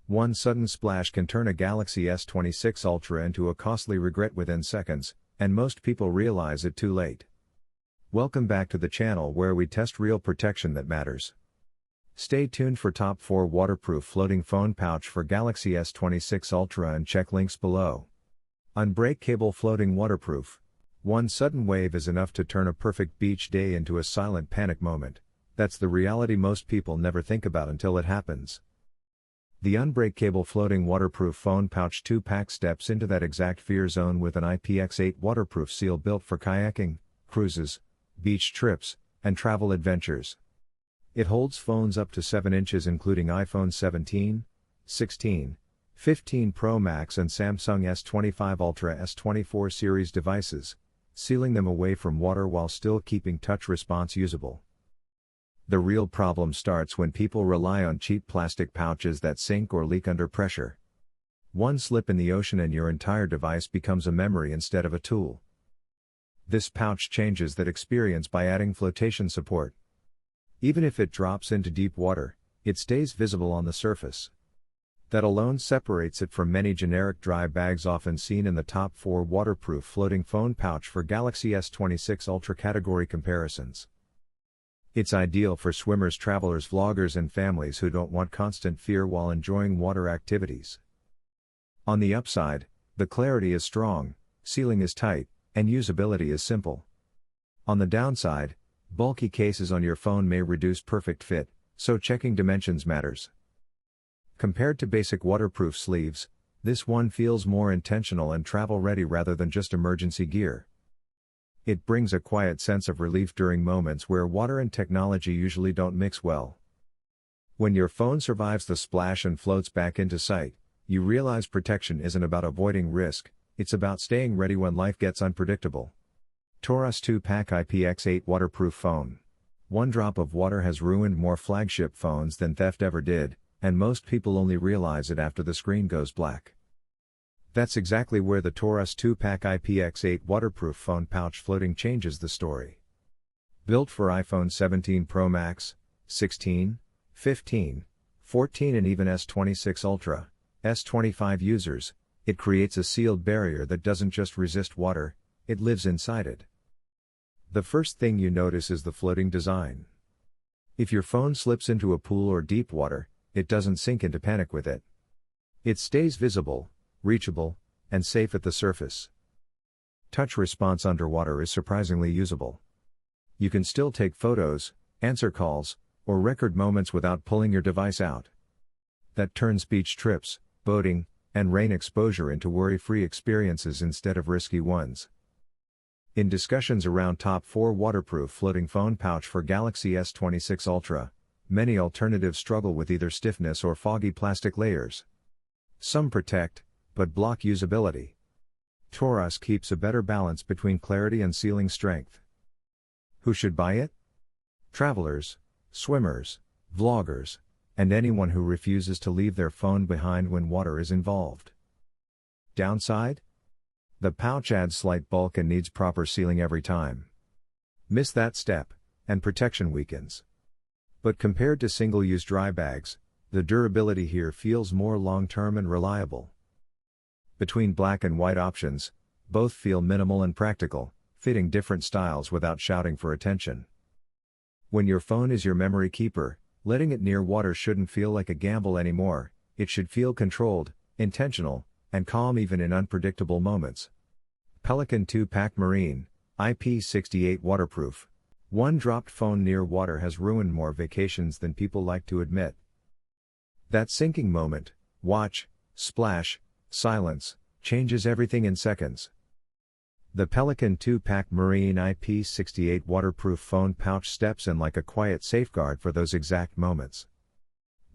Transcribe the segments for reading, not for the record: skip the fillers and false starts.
One sudden splash can turn a Galaxy S26 Ultra into a costly regret within seconds, and most people realize it too late. Welcome back to the channel where we test real protection that matters. Stay tuned for top 4 waterproof floating phone pouch for Galaxy S26 Ultra and check links below. Unbreakable floating waterproof. One sudden wave is enough to turn a perfect beach day into a silent panic moment. That's the reality most people never think about until it happens. The unbreakable floating waterproof phone pouch 2-pack steps into that exact fear zone with an IPX8 waterproof seal built for kayaking, cruises, beach trips, and travel adventures. It holds phones up to 7 inches including iPhone 17, 16, 15 Pro Max and Samsung S25 Ultra S24 series devices, sealing them away from water while still keeping touch response usable. The real problem starts when people rely on cheap plastic pouches that sink or leak under pressure. One slip in the ocean and your entire device becomes a memory instead of a tool. This pouch changes that experience by adding flotation support. Even if it drops into deep water, it stays visible on the surface. That alone separates it from many generic dry bags often seen in the top 4 waterproof floating phone pouch for Galaxy S26 Ultra category comparisons. It's ideal for swimmers, travelers, vloggers and families who don't want constant fear while enjoying water activities. On the upside, the clarity is strong, sealing is tight, and usability is simple. On the downside, bulky cases on your phone may reduce perfect fit, so checking dimensions matters. Compared to basic waterproof sleeves, this one feels more intentional and travel-ready rather than just emergency gear. It brings a quiet sense of relief during moments where water and technology usually don't mix well. When your phone survives the splash and floats back into sight, you realize protection isn't about avoiding risk, it's about staying ready when life gets unpredictable. Taurus 2-pack IPX8 waterproof phone. One drop of water has ruined more flagship phones than theft ever did, and most people only realize it after the screen goes black. That's exactly where the Taurus 2-pack IPX8 waterproof phone pouch floating changes the story. Built for iPhone 17 Pro Max, 16, 15, 14 and even S26 Ultra, S25 users, it creates a sealed barrier that doesn't just resist water, it lives inside it. The first thing you notice is the floating design. If your phone slips into a pool or deep water, it doesn't sink into panic with it. It stays visible, reachable, and safe at the surface. Touch response underwater is surprisingly usable. You can still take photos, answer calls, or record moments without pulling your device out. That turns beach trips, boating, and rain exposure into worry-free experiences instead of risky ones. In discussions around top 4 waterproof floating phone pouch for Galaxy S26 Ultra, many alternatives struggle with either stiffness or foggy plastic layers. Some protect, but block usability. Taurus keeps a better balance between clarity and sealing strength. Who should buy it? Travelers, swimmers, vloggers, and anyone who refuses to leave their phone behind when water is involved. Downside? The pouch adds slight bulk and needs proper sealing every time. Miss that step, and protection weakens. But compared to single-use dry bags, the durability here feels more long-term and reliable. Between black and white options, both feel minimal and practical, fitting different styles without shouting for attention. When your phone is your memory keeper, letting it near water shouldn't feel like a gamble anymore, it should feel controlled, intentional, and calm even in unpredictable moments. Pelican 2-pack Marine, IP68 waterproof. One dropped phone near water has ruined more vacations than people like to admit. That sinking moment, watch, splash, silence, changes everything in seconds. The Pelican 2-pack Marine IP68 waterproof phone pouch steps in like a quiet safeguard for those exact moments.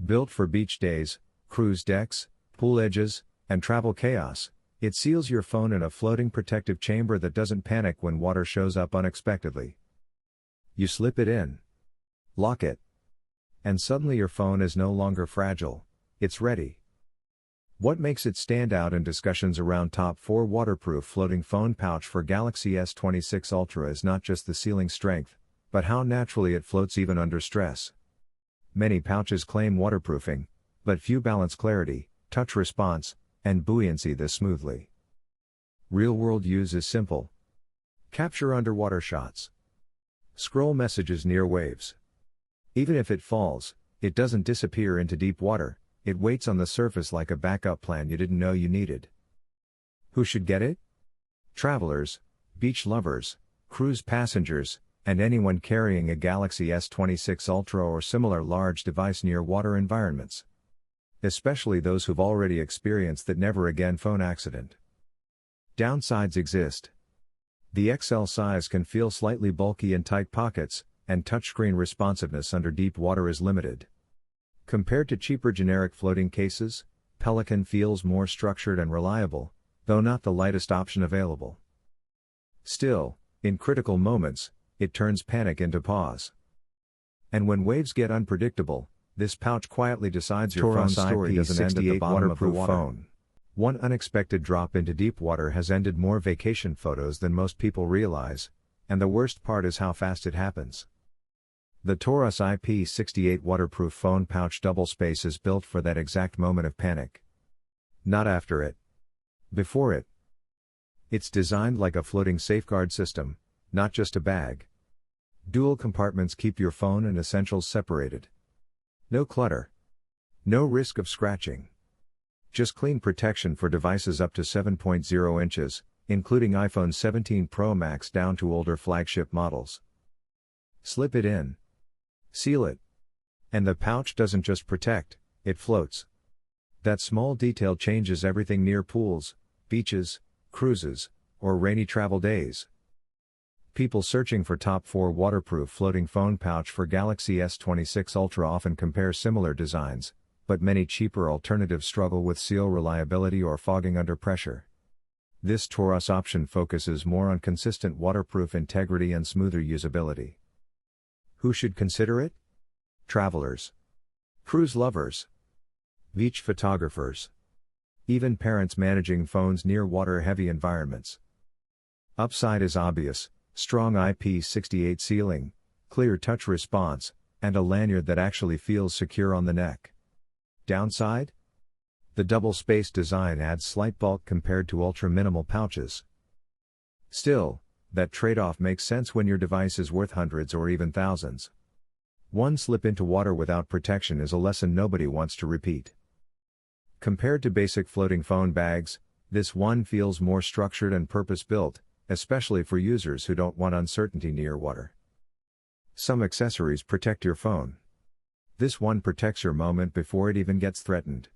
Built for beach days, cruise decks, pool edges, and travel chaos, it seals your phone in a floating protective chamber that doesn't panic when water shows up unexpectedly. You slip it in, lock it, and suddenly your phone is no longer fragile, it's ready. What makes it stand out in discussions around top 4 waterproof floating phone pouch for Galaxy S26 Ultra is not just the sealing strength, but how naturally it floats even under stress. Many pouches claim waterproofing, but few balance clarity, touch response, and buoyancy this smoothly. Real-world use is simple. Capture underwater shots. Scroll messages near waves. Even if it falls, it doesn't disappear into deep water, it waits on the surface like a backup plan you didn't know you needed. Who should get it? Travelers, beach lovers, cruise passengers, and anyone carrying a Galaxy S26 Ultra or similar large device near water environments. Especially those who've already experienced that never again phone accident. Downsides exist. The XL size can feel slightly bulky in tight pockets, and touchscreen responsiveness under deep water is limited. Compared to cheaper generic floating cases, Pelican feels more structured and reliable, though not the lightest option available. Still, in critical moments, it turns panic into pause. And when waves get unpredictable, this pouch quietly decides your phone's story doesn't end at the bottom of the phone. One unexpected drop into deep water has ended more vacation photos than most people realize, and the worst part is how fast it happens. The Taurus IP68 waterproof phone pouch double space is built for that exact moment of panic. Not after it. Before it. It's designed like a floating safeguard system, not just a bag. Dual compartments keep your phone and essentials separated. No clutter. No risk of scratching. Just clean protection for devices up to 7.0 inches, including iPhone 17 Pro Max down to older flagship models. Slip it in. Seal it. And the pouch doesn't just protect, it floats. That small detail changes everything near pools, beaches, cruises, or rainy travel days. People searching for top 4 waterproof floating phone pouch for Galaxy S26 Ultra often compare similar designs, but many cheaper alternatives struggle with seal reliability or fogging under pressure. This Taurus option focuses more on consistent waterproof integrity and smoother usability. Who should consider it? Travelers. Cruise lovers. Beach photographers. Even parents managing phones near water-heavy environments. Upside is obvious: strong IP68 sealing, clear touch response, and a lanyard that actually feels secure on the neck. Downside? The double-spaced design adds slight bulk compared to ultra-minimal pouches. Still, that trade-off makes sense when your device is worth hundreds or even thousands. One slip into water without protection is a lesson nobody wants to repeat. Compared to basic floating phone bags, this one feels more structured and purpose-built, especially for users who don't want uncertainty near water. Some accessories protect your phone. This one protects your moment before it even gets threatened.